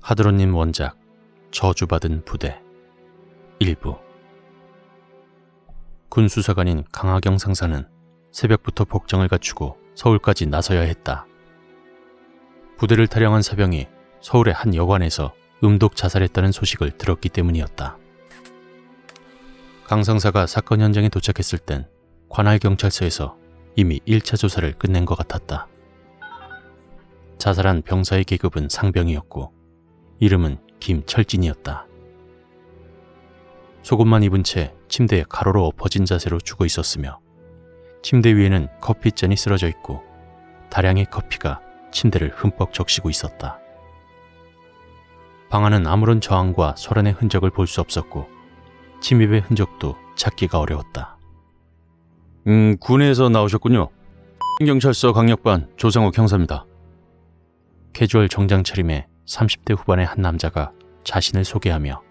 하드로님 원작 저주받은 부대 일부. 군수사관인 강하경 상사는 새벽부터 복장을 갖추고 서울까지 나서야 했다. 부대를 탈영한 사병이 서울의 한 여관에서 음독 자살했다는 소식을 들었기 때문이었다. 강 상사가 사건 현장에 도착했을 땐 관할경찰서에서 이미 1차 조사를 끝낸 것 같았다. 자살한 병사의 계급은 상병이었고 이름은 김철진이었다. 속옷만 입은 채 침대에 가로로 엎어진 자세로 죽어 있었으며 침대 위에는 커피잔이 쓰러져 있고 다량의 커피가 침대를 흠뻑 적시고 있었다. 방 안은 아무런 저항과 소란의 흔적을 볼 수 없었고 침입의 흔적도 찾기가 어려웠다. 군에서 나오셨군요. 경찰서 강력반 조상욱 형사입니다. 캐주얼 정장 차림의 30대 후반의 한 남자가 자신을 소개하며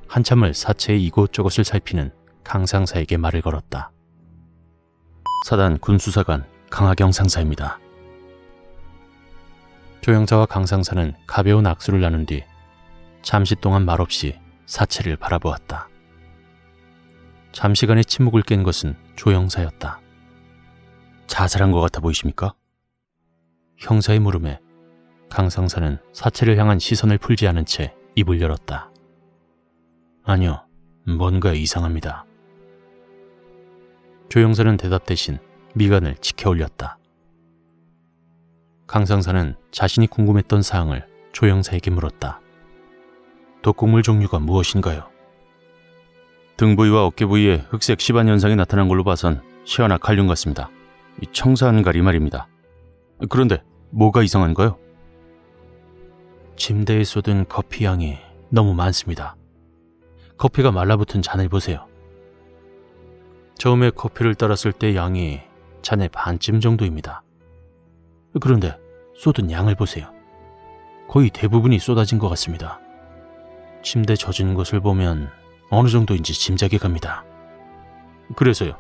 한참을 사체의 이곳저곳을 살피는 강 상사에게 말을 걸었다. 사단 군수사관 강하경 상사입니다. 조 형사와 강 상사는 가벼운 악수를 나눈 뒤 잠시 동안 말없이 사체를 바라보았다. 잠시간의 침묵을 깬 것은 조 형사였다. 자살한 것 같아 보이십니까? 형사의 물음에 강 상사는 사체를 향한 시선을 풀지 않은 채 입을 열었다. 아니요, 뭔가 이상합니다. 조 형사는 대답 대신 미간을 치켜 올렸다. 강 상사는 자신이 궁금했던 사항을 조 형사에게 물었다. 독극물 종류가 무엇인가요? 등 부위와 어깨 부위에 흑색 시반 현상이 나타난 걸로 봐선 시아나 칼륨 같습니다. 청산 가리 말입니다. 그런데 뭐가 이상한가요? 침대에 쏟은 커피 양이 너무 많습니다. 커피가 말라붙은 잔을 보세요. 처음에 커피를 따랐을 때 양이 잔의 반쯤 정도입니다. 그런데 쏟은 양을 보세요. 거의 대부분이 쏟아진 것 같습니다. 침대 젖은 것을 보면 어느 정도인지 짐작이 갑니다. 그래서요.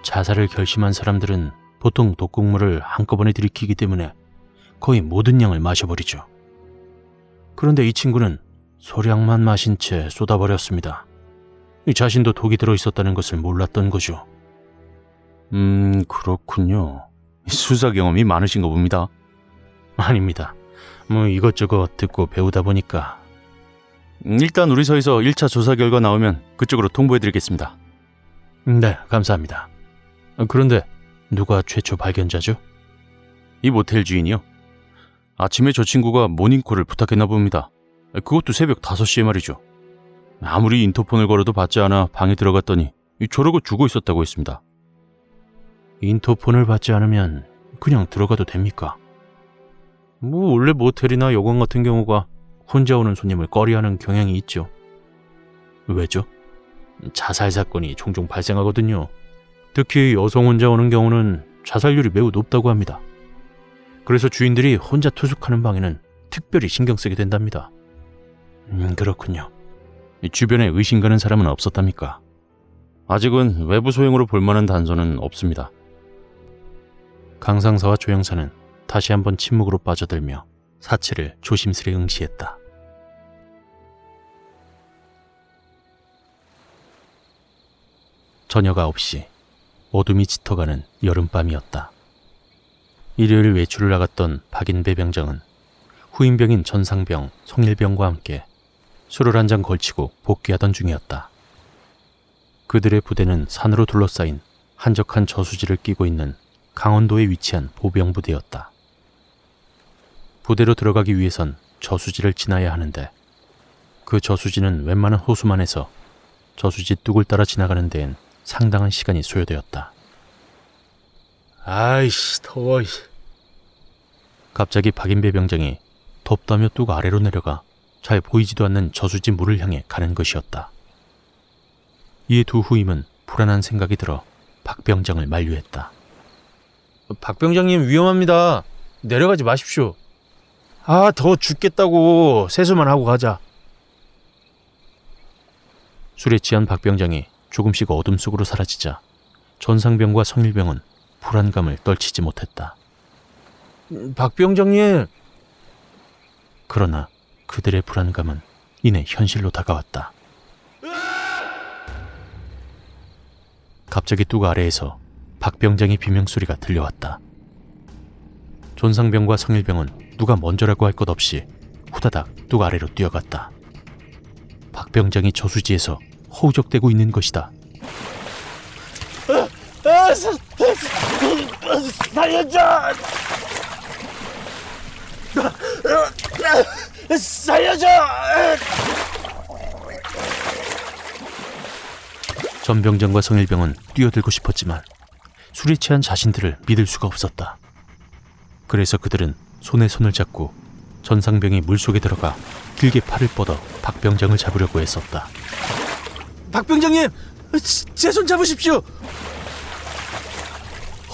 자살을 결심한 사람들은 보통 독극물을 한꺼번에 들이키기 때문에 거의 모든 양을 마셔버리죠. 그런데 이 친구는 소량만 마신 채 쏟아버렸습니다. 자신도 독이 들어있었다는 것을 몰랐던 거죠. 그렇군요. 수사 경험이 많으신가 봅니다. 아닙니다. 이것저것 듣고 배우다 보니까. 일단 우리 서에서 1차 조사 결과 나오면 그쪽으로 통보해드리겠습니다. 네, 감사합니다. 그런데 누가 최초 발견자죠? 이 모텔 주인이요. 아침에 저 친구가 모닝콜을 부탁했나 봅니다. 그것도 새벽 5시에 말이죠. 아무리 인터폰을 걸어도 받지 않아 방에 들어갔더니 저러고 죽어 있었다고 했습니다. 인터폰을 받지 않으면 그냥 들어가도 됩니까? 원래 모텔이나 여관 같은 경우가 혼자 오는 손님을 꺼리하는 경향이 있죠. 왜죠? 자살 사건이 종종 발생하거든요. 특히 여성 혼자 오는 경우는 자살률이 매우 높다고 합니다. 그래서 주인들이 혼자 투숙하는 방에는 특별히 신경 쓰게 된답니다. 그렇군요. 주변에 의심 가는 사람은 없었답니까? 아직은 외부 소형으로 볼만한 단서는 없습니다. 강 상사와 조 형사는 다시 한번 침묵으로 빠져들며 사체를 조심스레 응시했다. 저녁 9시, 어둠이 짙어가는 여름밤이었다. 일요일 외출을 나갔던 박인배 병장은 후임병인 전상병, 송일병과 함께 술을 한 잔 걸치고 복귀하던 중이었다. 그들의 부대는 산으로 둘러싸인 한적한 저수지를 끼고 있는 강원도에 위치한 보병부대였다. 부대로 들어가기 위해선 저수지를 지나야 하는데 그 저수지는 웬만한 호수만 해서 저수지 뚝을 따라 지나가는 데엔 상당한 시간이 소요되었다. 아이씨, 더워. 갑자기 박인배 병장이 덥다며 뚝 아래로 내려가 잘 보이지도 않는 저수지 물을 향해 가는 것이었다. 이에 두 후임은 불안한 생각이 들어 박 병장을 만류했다. 박 병장님, 위험합니다. 내려가지 마십시오. 더워 죽겠다고. 세수만 하고 가자. 술에 취한 박 병장이 조금씩 어둠 속으로 사라지자 전상병과 성일병은 불안감을 떨치지 못했다. 박 병장님! 그러나 그들의 불안감은 이내 현실로 다가왔다. 갑자기 뚝 아래에서 박병장의 비명소리가 들려왔다. 존상병과 성일병은 누가 먼저라고 할 것 없이 후다닥 뚝 아래로 뛰어갔다. 박병장이 저수지에서 허우적대고 있는 것이다. 살려줘! 살려줘! 전병장과 성일병은 뛰어들고 싶었지만 술에 취한 자신들을 믿을 수가 없었다. 그래서 그들은 손에 손을 잡고 전상병이 물속에 들어가 길게 팔을 뻗어 박병장을 잡으려고 애썼다. 박병장님! 제 손 잡으십시오!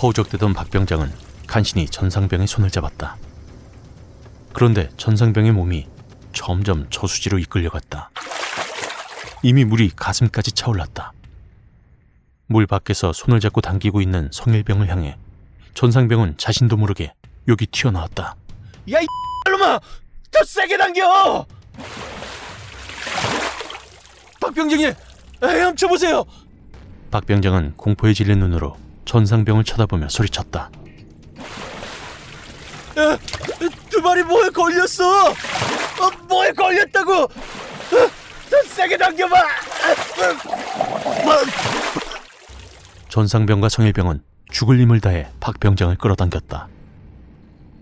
허우적대던 박병장은 간신히 전상병의 손을 잡았다. 그런데 전상병의 몸이 점점 저수지로 이끌려갔다. 이미 물이 가슴까지 차올랐다. 물 밖에서 손을 잡고 당기고 있는 성일병을 향해 전상병은 자신도 모르게 욕이 튀어나왔다. 야, 이 놈아! 더 세게 당겨! 박병장님! 헤엄쳐보세요! 박병장은 공포에 질린 눈으로 전상병을 쳐다보며 소리쳤다. 두 마리 뭐에 걸렸어! 뭐에 걸렸다고! 더 세게 당겨봐! 전상병과 성일병은 죽을 힘을 다해 박병장을 끌어당겼다.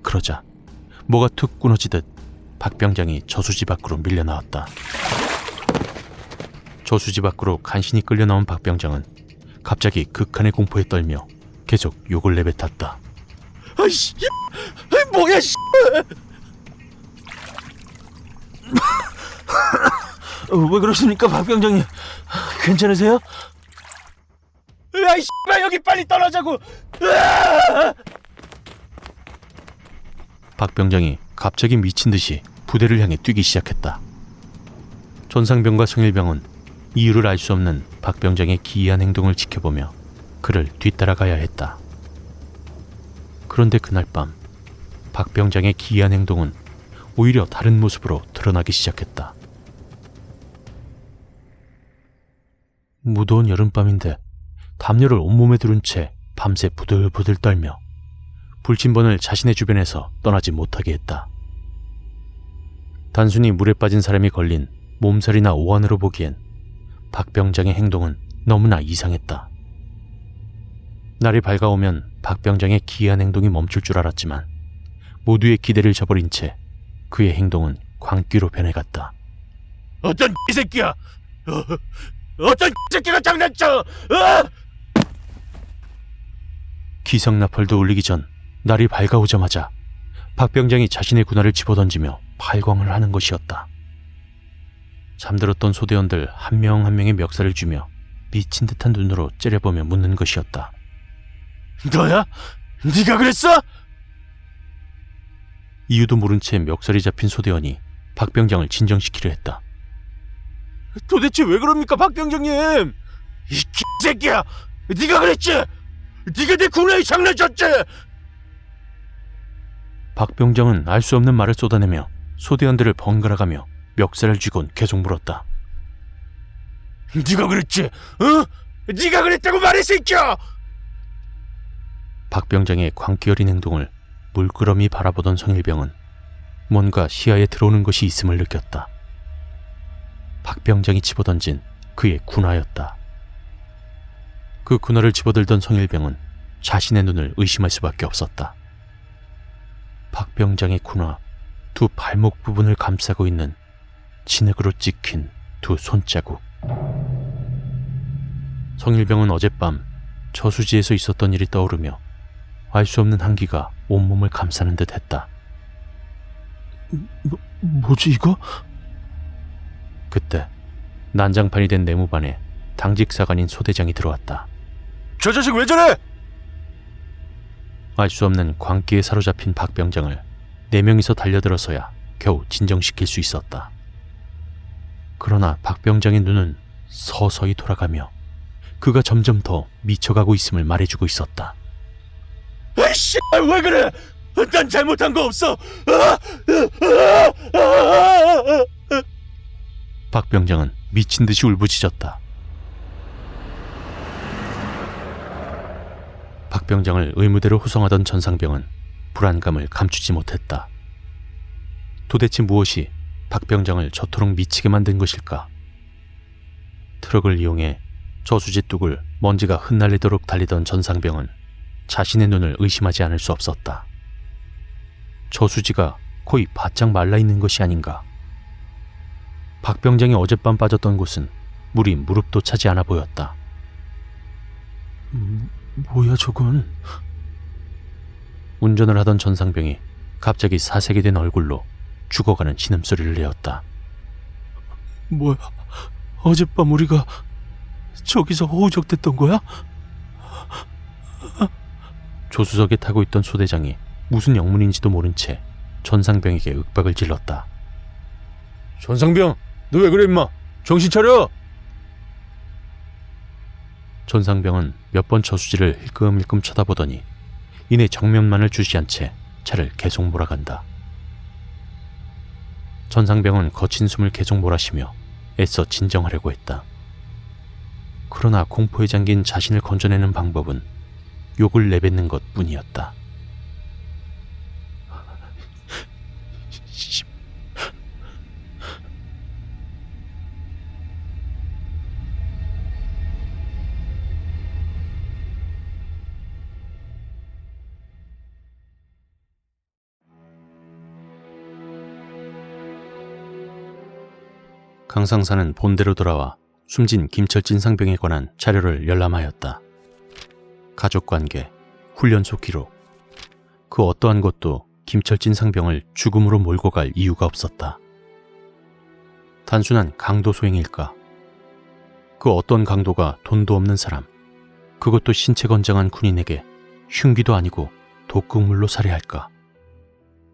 그러자 뭐가 툭 끊어지듯 박병장이 저수지 밖으로 밀려나왔다. 저수지 밖으로 간신히 끌려나온 박병장은 갑자기 극한의 공포에 떨며 계속 욕을 내뱉었다. 아이씨! 뭐야, 씨! 왜 그러십니까, 박병장님? 괜찮으세요? 아이 씨발, 여기 빨리 떠나자고! 박병장이 갑자기 미친 듯이 부대를 향해 뛰기 시작했다. 전상병과 성일병은 이유를 알 수 없는 박병장의 기이한 행동을 지켜보며 그를 뒤따라가야 했다. 그런데 그날 밤 박병장의 기이한 행동은 오히려 다른 모습으로 드러나기 시작했다. 무더운 여름밤인데 담요를 온몸에 두른 채 밤새 부들부들 떨며 불침번을 자신의 주변에서 떠나지 못하게 했다. 단순히 물에 빠진 사람이 걸린 몸살이나 오한으로 보기엔 박병장의 행동은 너무나 이상했다. 날이 밝아오면 박병장의 기이한 행동이 멈출 줄 알았지만 모두의 기대를 저버린 채 그의 행동은 광기로 변해갔다. 어떤 이 새끼야! 어떤 이 새끼가 장난쳐! 기성나팔도 울리기 전 날이 밝아오자마자 박병장이 자신의 군화를 집어던지며 발광을 하는 것이었다. 잠들었던 소대원들 한 명 한 명의 멱살을 쥐며 미친 듯한 눈으로 째려보며 묻는 것이었다. 너야? 네가 그랬어? 이유도 모른 채 멱살이 잡힌 소대원이 박병장을 진정시키려 했다. 도대체 왜 그럽니까, 박병장님? 이 새끼야! 네가 그랬지? 네가 내 군화에 장난쳤지? 박병장은 알 수 없는 말을 쏟아내며 소대원들을 번갈아가며 멱살을 쥐곤 계속 물었다. 네가 그랬지? 네가 그랬다고 말해, 새끼야! 박병장의 광기 어린 행동을 물끄러미 바라보던 성일병은 뭔가 시야에 들어오는 것이 있음을 느꼈다. 박병장이 집어던진 그의 군화였다. 그 군화를 집어들던 성일병은 자신의 눈을 의심할 수밖에 없었다. 박병장의 군화, 두 발목 부분을 감싸고 있는 진흙으로 찍힌 두 손자국. 성일병은 어젯밤 저수지에서 있었던 일이 떠오르며 알 수 없는 한기가 온몸을 감싸는 듯 했다. 뭐지 이거? 그때 난장판이 된 내무반에 당직사관인 소대장이 들어왔다. 저 자식 왜 저래? 알 수 없는 광기에 사로잡힌 박병장을 4명이서 달려들어서야 겨우 진정시킬 수 있었다. 그러나 박병장의 눈은 서서히 돌아가며 그가 점점 더 미쳐가고 있음을 말해주고 있었다. 아이씨, 왜 그래? 난 잘못한 거 없어. 박병장은 미친 듯이 울부짖었다. 박병장을 의무대로 호송하던 전상병은 불안감을 감추지 못했다. 도대체 무엇이 박병장을 저토록 미치게 만든 것일까? 트럭을 이용해 저수지 뚝을 먼지가 흩날리도록 달리던 전상병은 자신의 눈을 의심하지 않을 수 없었다. 저수지가 거의 바짝 말라있는 것이 아닌가. 박병장이 어젯밤 빠졌던 곳은 물이 무릎도 차지 않아 보였다. 뭐야 저건? 운전을 하던 전상병이 갑자기 사색이 된 얼굴로 죽어가는 신음소리를 내었다. 뭐야? 어젯밤 우리가 저기서 호우적댔던 거야? 조수석에 타고 있던 소대장이 무슨 영문인지도 모른 채 전상병에게 윽박을 질렀다. 전상병, 너 왜 그래 임마? 정신 차려! 전상병은 몇 번 저수지를 힐끔힐끔 쳐다보더니 이내 정면만을 주시한 채 차를 계속 몰아간다. 전상병은 거친 숨을 계속 몰아쉬며 애써 진정하려고 했다. 그러나 공포에 잠긴 자신을 건져내는 방법은 욕을 내뱉는 것뿐이었다. 강상사는 본대로 돌아와 숨진 김철진 상병에 관한 자료를 열람하였다. 가족관계, 훈련소 기록, 그 어떠한 것도 김철진 상병을 죽음으로 몰고 갈 이유가 없었다. 단순한 강도 소행일까? 그 어떤 강도가 돈도 없는 사람, 그것도 신체 건장한 군인에게 흉기도 아니고 독극물로 살해할까?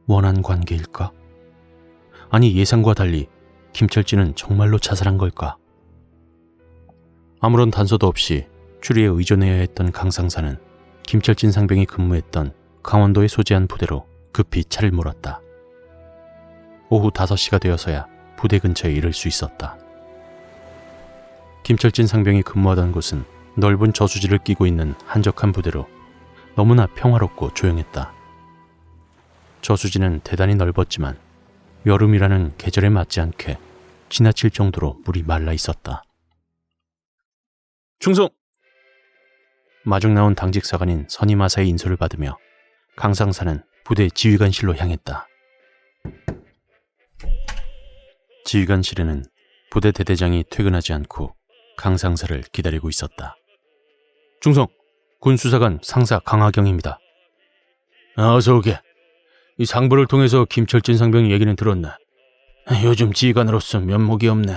원한 관계일까? 아니 예상과 달리 김철진은 정말로 자살한 걸까? 아무런 단서도 없이 추리에 의존해야 했던 강상사는 김철진 상병이 근무했던 강원도에 소재한 부대로 급히 차를 몰았다. 오후 5시가 되어서야 부대 근처에 이를 수 있었다. 김철진 상병이 근무하던 곳은 넓은 저수지를 끼고 있는 한적한 부대로 너무나 평화롭고 조용했다. 저수지는 대단히 넓었지만 여름이라는 계절에 맞지 않게 지나칠 정도로 물이 말라 있었다. 충성! 마중 나온 당직사관인 선임하사의 인솔을 받으며 강상사는 부대 지휘관실로 향했다. 지휘관실에는 부대 대대장이 퇴근하지 않고 강상사를 기다리고 있었다. 충성! 군수사관 상사 강하경입니다. 어서 오게. 이 상부를 통해서 김철진 상병 얘기는 들었네. 요즘 지휘관으로서 면목이 없네.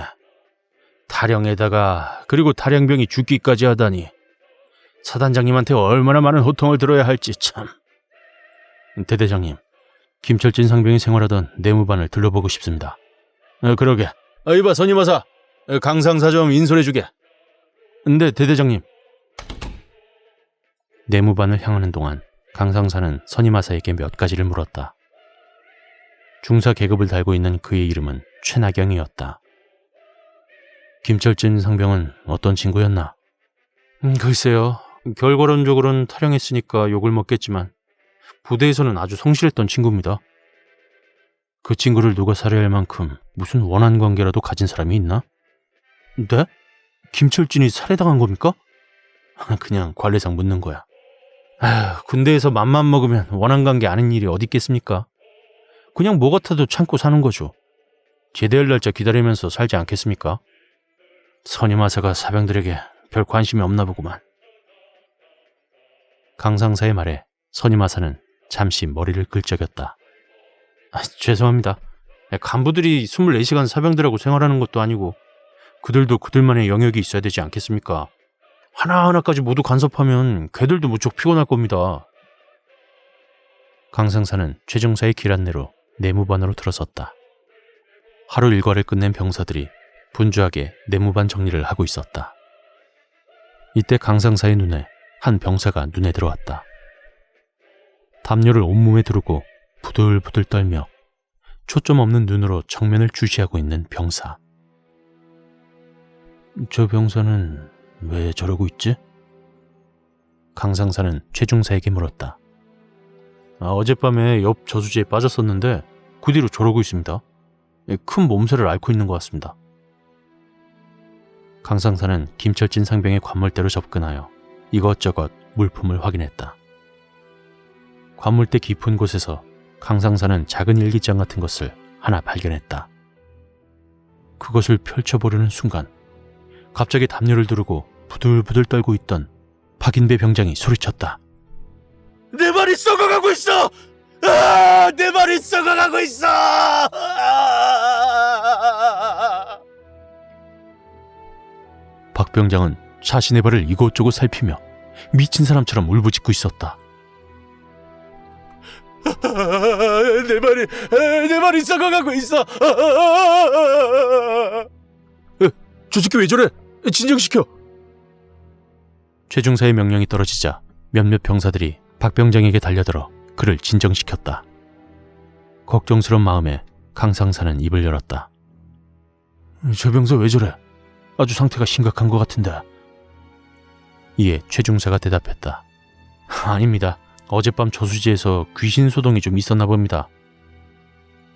타령에다가 그리고 타령병이 죽기까지 하다니. 사단장님한테 얼마나 많은 호통을 들어야 할지 참. 대대장님, 김철진 상병이 생활하던 내무반을 들러보고 싶습니다. 그러게. 이봐 선임하사, 강상사 좀 인솔해주게. 네, 대대장님. 내무반을 향하는 동안 강상사는 선임하사에게 몇 가지를 물었다. 중사 계급을 달고 있는 그의 이름은 최나경이었다. 김철진 상병은 어떤 친구였나? 글쎄요. 결과론적으로는 타령했으니까 욕을 먹겠지만 부대에서는 아주 성실했던 친구입니다. 그 친구를 누가 살해할 만큼 무슨 원한 관계라도 가진 사람이 있나? 네? 김철진이 살해당한 겁니까? 그냥 관례상 묻는 거야. 군대에서 맘만 먹으면 원한 관계 아는 일이 어디 있겠습니까? 그냥 뭐 같아도 참고 사는 거죠. 제대할 날짜 기다리면서 살지 않겠습니까? 선임하사가 사병들에게 별 관심이 없나 보구만. 강상사의 말에 선임하사는 잠시 머리를 긁적였다. 죄송합니다. 간부들이 24시간 사병들하고 생활하는 것도 아니고 그들도 그들만의 영역이 있어야 되지 않겠습니까? 하나하나까지 모두 간섭하면 걔들도 무척 피곤할 겁니다. 강상사는 최중사의 길 안내로 내무반으로 들어섰다. 하루 일과를 끝낸 병사들이 분주하게 내무반 정리를 하고 있었다. 이때 강상사의 눈에 한 병사가 눈에 들어왔다. 담요를 온몸에 두르고 부들부들 떨며 초점 없는 눈으로 정면을 주시하고 있는 병사. 저 병사는 왜 저러고 있지? 강상사는 최중사에게 물었다. 어젯밤에 옆 저수지에 빠졌었는데 그 뒤로 저러고 있습니다. 큰 몸살을 앓고 있는 것 같습니다. 강상사는 김철진 상병의 관물대로 접근하여 이것저것 물품을 확인했다. 관물대 깊은 곳에서 강상사는 작은 일기장 같은 것을 하나 발견했다. 그것을 펼쳐보려는 순간 갑자기 담요를 두르고 부들부들 떨고 있던 박인배 병장이 소리쳤다. 내 말이 썩어가고 있어! 내 말이 썩어가고 있어! 박 병장은 자신의 발을 이곳저곳 살피며 미친 사람처럼 울부짖고 있었다. 내 말이 썩어가고 있어! 저 새끼 왜 저래? 진정시켜! 최중사의 명령이 떨어지자 몇몇 병사들이 박 병장에게 달려들어 그를 진정시켰다. 걱정스러운 마음에 강상사는 입을 열었다. 저 병사 왜 저래? 아주 상태가 심각한 것 같은데. 이에 최중사가 대답했다. 아닙니다. 어젯밤 저수지에서 귀신 소동이 좀 있었나 봅니다.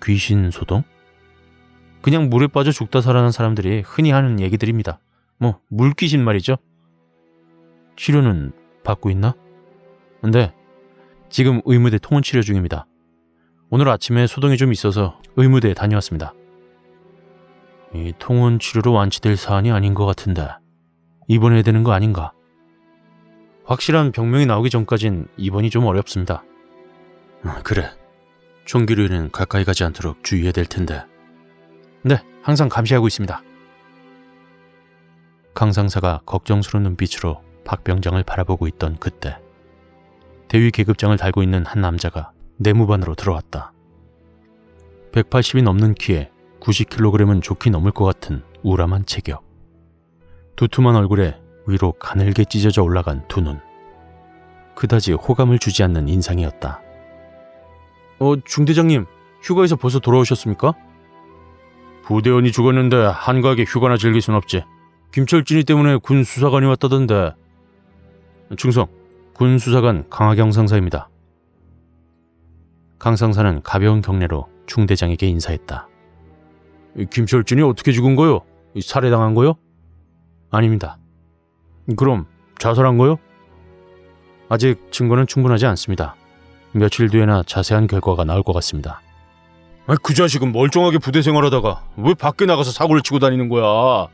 귀신 소동? 그냥 물에 빠져 죽다 살아난 사람들이 흔히 하는 얘기들입니다. 물귀신 말이죠. 치료는 받고 있나? 네, 지금 의무대 통원 치료 중입니다. 오늘 아침에 소동이 좀 있어서 의무대에 다녀왔습니다. 이 통원 치료로 완치될 사안이 아닌 것 같은데 입원해야 되는 거 아닌가? 확실한 병명이 나오기 전까진 입원이 좀 어렵습니다. 그래, 총기류에는 가까이 가지 않도록 주의해야 될 텐데. 네, 항상 감시하고 있습니다. 강상사가 걱정스러운 눈빛으로 박 병장을 바라보고 있던 그때 대위 계급장을 달고 있는 한 남자가 내무반으로 들어왔다. 180이 넘는 키에 90kg은 좋게 넘을 것 같은 우람한 체격, 두툼한 얼굴에 위로 가늘게 찢어져 올라간 두 눈, 그다지 호감을 주지 않는 인상이었다. 중대장님, 휴가에서 벌써 돌아오셨습니까? 부대원이 죽었는데 한가하게 휴가나 즐길 순 없지. 김철진이 때문에 군 수사관이 왔다던데. 충성, 군 수사관 강하경 상사입니다. 강 상사는 가벼운 경례로 중대장에게 인사했다. 김철진이 어떻게 죽은 거요? 살해당한 거요? 아닙니다. 그럼 자살한 거요? 아직 증거는 충분하지 않습니다. 며칠 뒤에나 자세한 결과가 나올 것 같습니다. 그 자식은 멀쩡하게 부대 생활하다가 왜 밖에 나가서 사고를 치고 다니는 거야?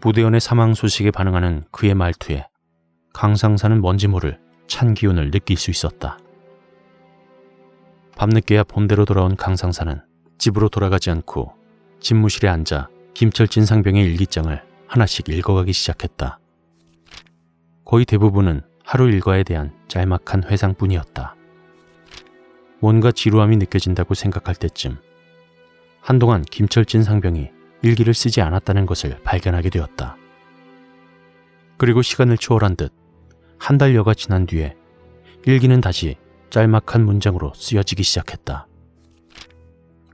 부대원의 사망 소식에 반응하는 그의 말투에 강 상사는 뭔지 모를 찬 기운을 느낄 수 있었다. 밤늦게야 본대로 돌아온 강 상사는 집으로 돌아가지 않고 집무실에 앉아 김철진 상병의 일기장을 하나씩 읽어가기 시작했다. 거의 대부분은 하루 일과에 대한 짤막한 회상뿐이었다. 뭔가 지루함이 느껴진다고 생각할 때쯤 한동안 김철진 상병이 일기를 쓰지 않았다는 것을 발견하게 되었다. 그리고 시간을 초월한 듯 한 달여가 지난 뒤에 일기는 다시 짤막한 문장으로 쓰여지기 시작했다.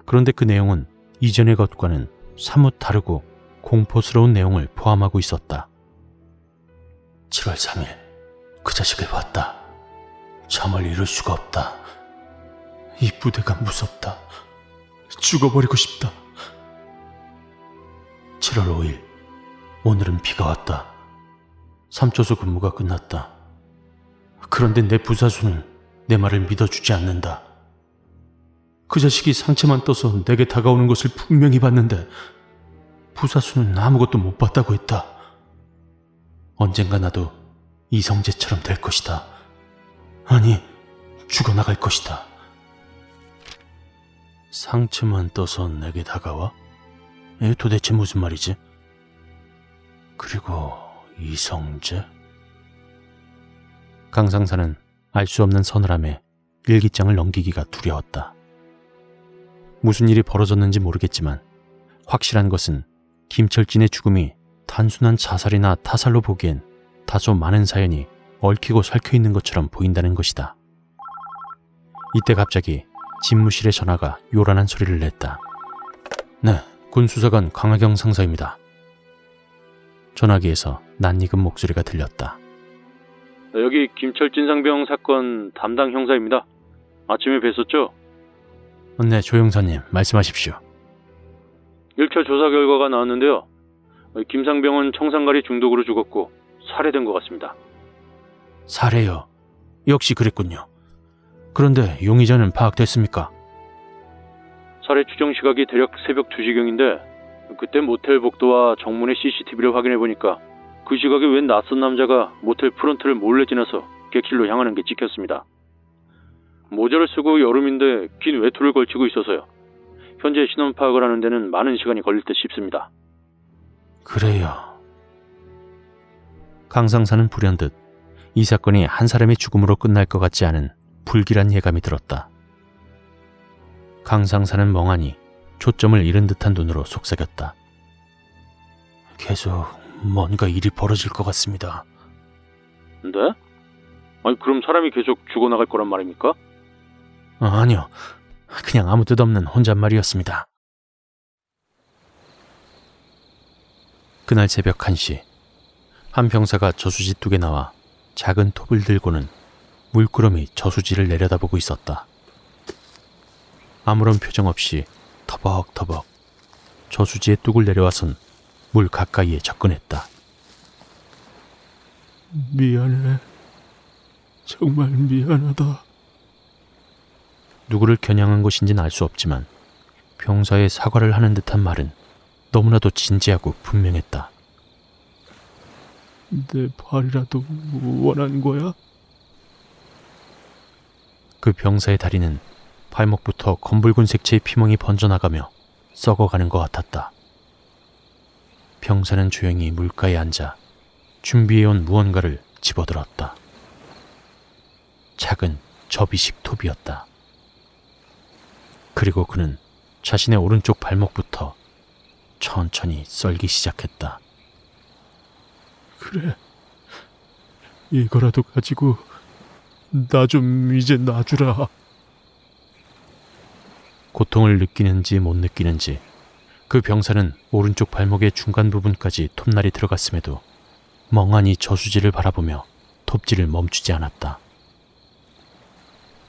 그런데 그 내용은 이전의 것과는 사뭇 다르고 공포스러운 내용을 포함하고 있었다. 7월 3일 그 자식을 봤다. 잠을 이룰 수가 없다. 이 부대가 무섭다. 죽어버리고 싶다. 7월 5일 오늘은 비가 왔다. 삼초소 근무가 끝났다. 그런데 내 부사수는 내 말을 믿어주지 않는다. 그 자식이 상체만 떠서 내게 다가오는 것을 분명히 봤는데 부사수는 아무것도 못 봤다고 했다. 언젠가 나도 이성재처럼 될 것이다. 아니, 죽어나갈 것이다. 상체만 떠서 내게 다가와? 도대체 무슨 말이지? 그리고 이성재? 강상사는 알 수 없는 서늘함에 일기장을 넘기기가 두려웠다. 무슨 일이 벌어졌는지 모르겠지만 확실한 것은 김철진의 죽음이 단순한 자살이나 타살로 보기엔 다소 많은 사연이 얽히고 설켜 있는 것처럼 보인다는 것이다. 이때 갑자기 집무실의 전화가 요란한 소리를 냈다. 네, 군수사관 강하경 상사입니다. 전화기에서 낯익은 목소리가 들렸다. 여기 김철진 상병 사건 담당 형사입니다. 아침에 뵀었죠? 네, 조 형사님, 말씀하십시오. 1차 조사 결과가 나왔는데요. 김 상병은 청산가리 중독으로 죽었고 살해된 것 같습니다. 살해요. 역시 그랬군요. 그런데 용의자는 파악됐습니까? 살해 추정 시각이 대략 새벽 2시경인데 그때 모텔 복도와 정문의 CCTV를 확인해보니까 그 시각에 웬 낯선 남자가 모텔 프런트를 몰래 지나서 객실로 향하는 게 찍혔습니다. 모자를 쓰고 여름인데 긴 외투를 걸치고 있어서요. 현재 신원 파악을 하는 데는 많은 시간이 걸릴 듯 싶습니다. 그래요. 강 상사는 불현듯 이 사건이 한 사람의 죽음으로 끝날 것 같지 않은 불길한 예감이 들었다. 강 상사는 멍하니 초점을 잃은 듯한 눈으로 속삭였다. 계속 뭔가 일이 벌어질 것 같습니다. 네? 아니 그럼 사람이 계속 죽어나갈 거란 말입니까? 아니요. 그냥 아무 뜻 없는 혼잣말이었습니다. 그날 새벽 1시, 한 병사가 저수지 뚝에 나와 작은 톱을 들고는 물끄러미 저수지를 내려다보고 있었다. 아무런 표정 없이 터벅터벅 저수지의 뚝을 내려와선 물 가까이에 접근했다. 미안해. 정말 미안하다. 누구를 겨냥한 것인지는 알 수 없지만 병사의 사과를 하는 듯한 말은 너무나도 진지하고 분명했다. 내 발이라도 원한 거야? 그 병사의 다리는 발목부터 검붉은 색채의 피멍이 번져나가며 썩어가는 것 같았다. 병사는 조용히 물가에 앉아 준비해온 무언가를 집어들었다. 작은 접이식 톱이었다. 그리고 그는 자신의 오른쪽 발목부터 천천히 썰기 시작했다. 그래. 이거라도 가지고 나 좀 이제 놔주라. 고통을 느끼는지 못 느끼는지 그 병사는 오른쪽 발목의 중간 부분까지 톱날이 들어갔음에도 멍하니 저수지를 바라보며 톱질을 멈추지 않았다.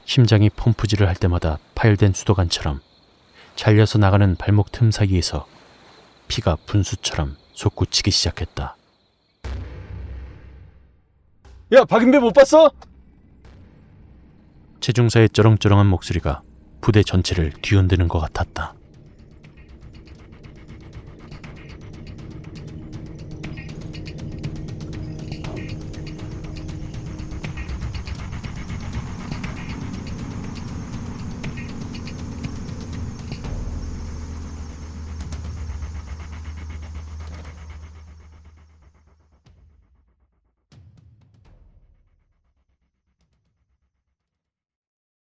심장이 펌프질을 할 때마다 파열된 수도관처럼 잘려서 나가는 발목 틈 사이에서 피가 분수처럼 솟구치기 시작했다. 야, 박인배 못 봤어? 체중사의 쩌렁쩌렁한 목소리가 부대 전체를 뒤흔드는 것 같았다.